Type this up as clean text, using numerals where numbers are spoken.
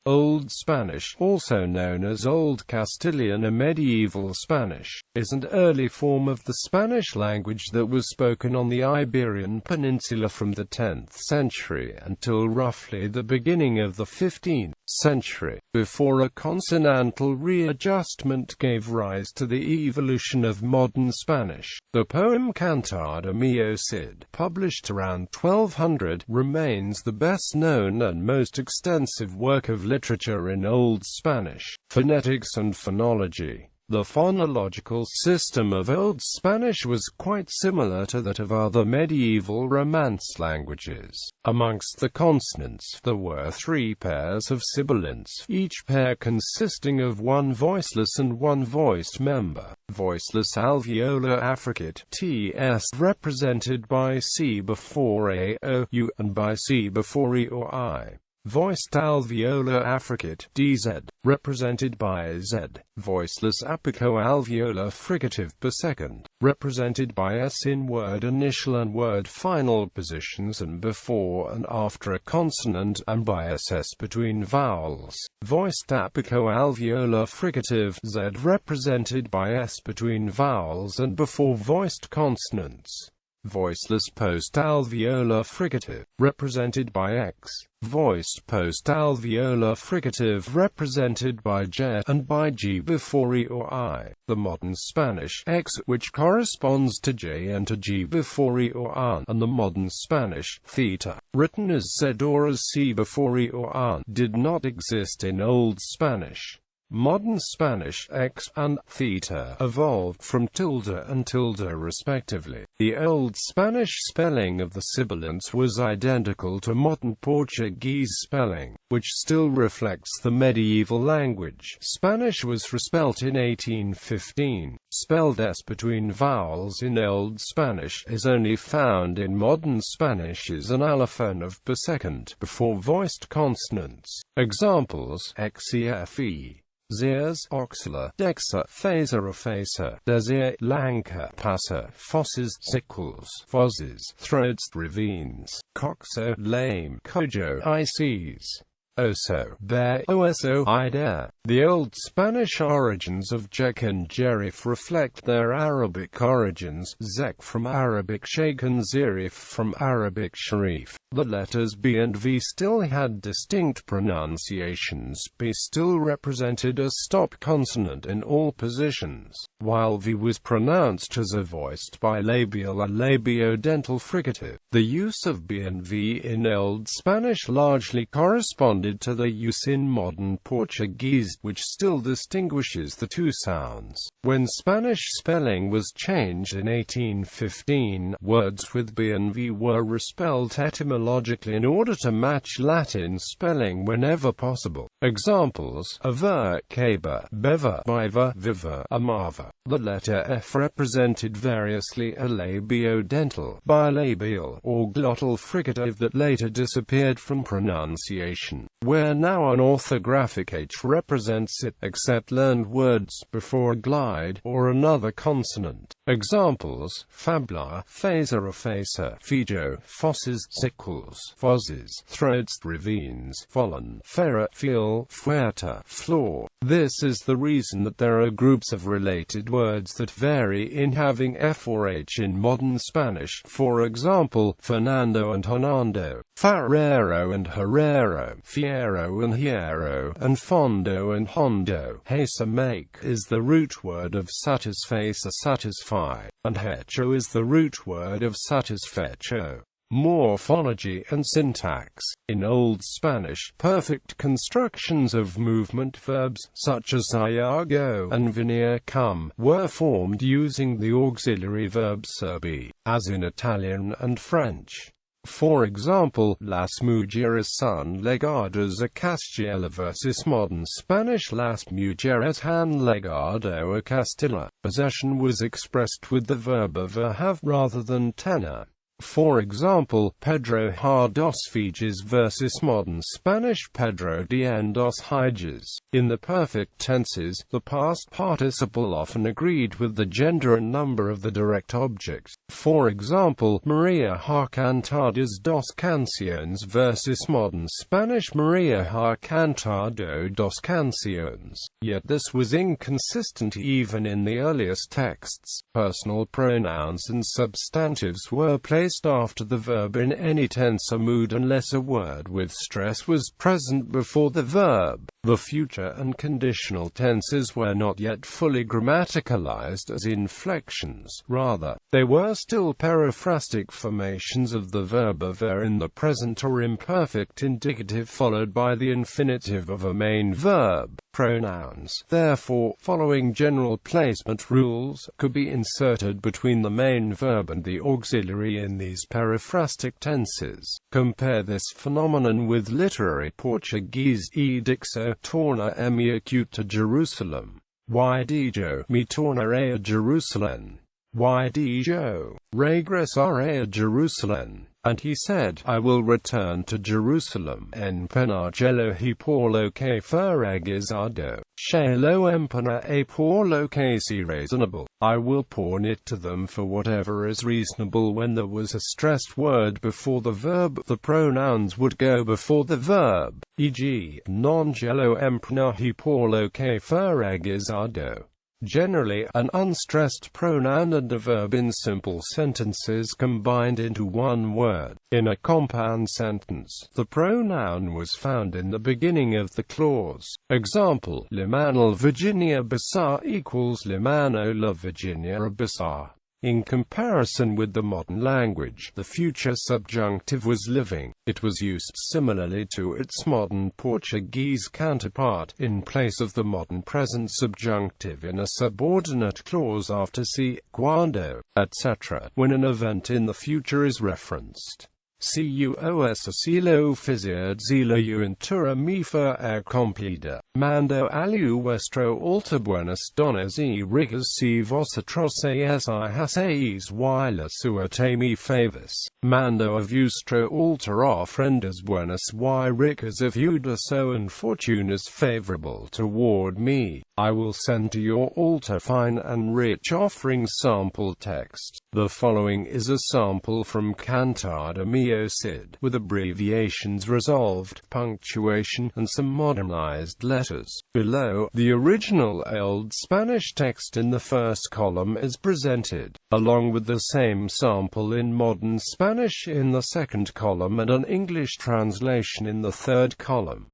Old Spanish, also known as Old Castilian or Medieval Spanish, is an early form of the Spanish language that was spoken on the Iberian Peninsula from the 10th century until roughly the beginning of the 15th century, before a consonantal readjustment gave rise to the evolution of modern Spanish. The poem Cantar de Mio Cid, published around 1200, remains the best known and most extensive work of literature in Old Spanish. Phonetics and phonology. The phonological system of Old Spanish was quite similar to that of other medieval Romance languages. Amongst the consonants, there were 3 pairs of sibilants, each pair consisting of one voiceless and one voiced member. Voiceless alveolar affricate, TS, represented by C before A, O, U, and by C before E or I. Voiced alveolar affricate, DZ, represented by Z. Voiceless apico-alveolar fricative per second, represented by S in word initial and word final positions and before and after a consonant, and by SS between vowels. Voiced apico-alveolar fricative, Z, represented by S between vowels and before voiced consonants. Voiceless post-alveolar fricative, represented by X. Voiced post-alveolar fricative, represented by J and by G before E or I. The modern Spanish X, which corresponds to J and to G before E or AN, and the modern Spanish theta, written as Z or as C before E or AN, did not exist in Old Spanish. Modern Spanish X and theta evolved from tilde and tilde respectively. The Old Spanish spelling of the sibilants was identical to modern Portuguese spelling, which still reflects the medieval language. Spanish was respelt in 1815. Spelled S between vowels in Old Spanish is only found in modern Spanish as an allophone of per second before voiced consonants. Examples: XEFE. Zeers, oxala, dexa, phaser or phaser, desir, lanka, passa, fosses, sickles, fozzes, throats, ravines, coxo, lame, kojo, ices. Oso, bear, oso, idea. The Old Spanish origins of Jek and Jerif reflect their Arabic origins, Zek from Arabic Sheikh and Zerif from Arabic Sharif. The letters B and V still had distinct pronunciations. B still represented a stop consonant in all positions, while V was pronounced as a voiced bilabial or labiodental fricative. The use of B and V in Old Spanish largely corresponded to the use in modern Portuguese, which still distinguishes the two sounds. When Spanish spelling was changed in 1815, words with B and V were respelled etymologically in order to match Latin spelling whenever possible. Examples: aver, caber, bever, biver, viver, amava. The letter F represented variously a labiodental, bilabial, or glottal fricative that later disappeared from pronunciation, where now an orthographic H represents it, except learned words before a glide or another consonant. Examples: fabla, phaser or phaser, fijo, fosses, sickles, fozzes, throats, ravines, follen, ferra, fiel, fuerta, floor. This is the reason that there are groups of related words that vary in having F or H in modern Spanish. For example, Fernando and Hernando, Farero and Herrero, Fiero and Hierro, and Fondo and Hondo. Hesa make is the root word of satisface or satisfy, and hecho is the root word of satisfecho. Morphology and syntax. In Old Spanish, perfect constructions of movement verbs, such as ir, go, and venir, come, were formed using the auxiliary verb serbi, as in Italian and French. For example, las mujeres son legadas a Castilla versus modern Spanish las mujeres han legado a Castilla. Possession was expressed with the verb of have rather than tener. For example, Pedro ha dos filhos versus modern Spanish Pedro tiene dos hijas. In the perfect tenses, the past participle often agreed with the gender and number of the direct object. For example, Maria ha cantado dos canciones versus modern Spanish Maria ha cantado dos canciones. Yet this was inconsistent even in the earliest texts. Personal pronouns and substantives were placed after the verb in any tense or mood unless a word with stress was present before the verb. The future and conditional tenses were not yet fully grammaticalized as inflections. Rather, they were still periphrastic formations of the verb avere in the present or imperfect indicative followed by the infinitive of a main verb. Pronouns, therefore, following general placement rules, could be inserted between the main verb and the auxiliary in these periphrastic tenses. Compare this phenomenon with literary Portuguese edicto torna-me to Jerusalem. Y dijo, me tornaré a Jerusalem. Y dijo, regresaré a Jerusalem. And he said, I will return to Jerusalem. En penargelo he por lo que fue regresado. She lo empenaré por lo que es reasonable. I will pawn it to them for whatever is reasonable. When there was a stressed word before the verb, the pronouns would go before the verb. E.g., non gelo empenar he por lo que fue regresado. Generally, an unstressed pronoun and a verb in simple sentences combined into one word. In a compound sentence, the pronoun was found in the beginning of the clause. Example, Le mano Virginia Bissau equals Le mano la Virginia Bissau. In comparison with the modern language, the future subjunctive was living. It was used similarly to its modern Portuguese counterpart, in place of the modern present subjunctive in a subordinate clause after si, quando, etc., when an event in the future is referenced. Cus asilo fizard zilo uintura mi fue cumplida. Mando alu vuestro alta buenas donas y ricas si vosotros hacéis y la suerte mi favas. Mando a vuestro alta ofrendas buenas y ricas if so and fortune is favorable toward me. I will send to your altar fine and rich offerings. Sample text. The following is a sample from Cantar de Mio Cid, with abbreviations resolved, punctuation, and some modernized letters. Below, the original Old Spanish text in the first column is presented, along with the same sample in modern Spanish in the second column and an English translation in the third column.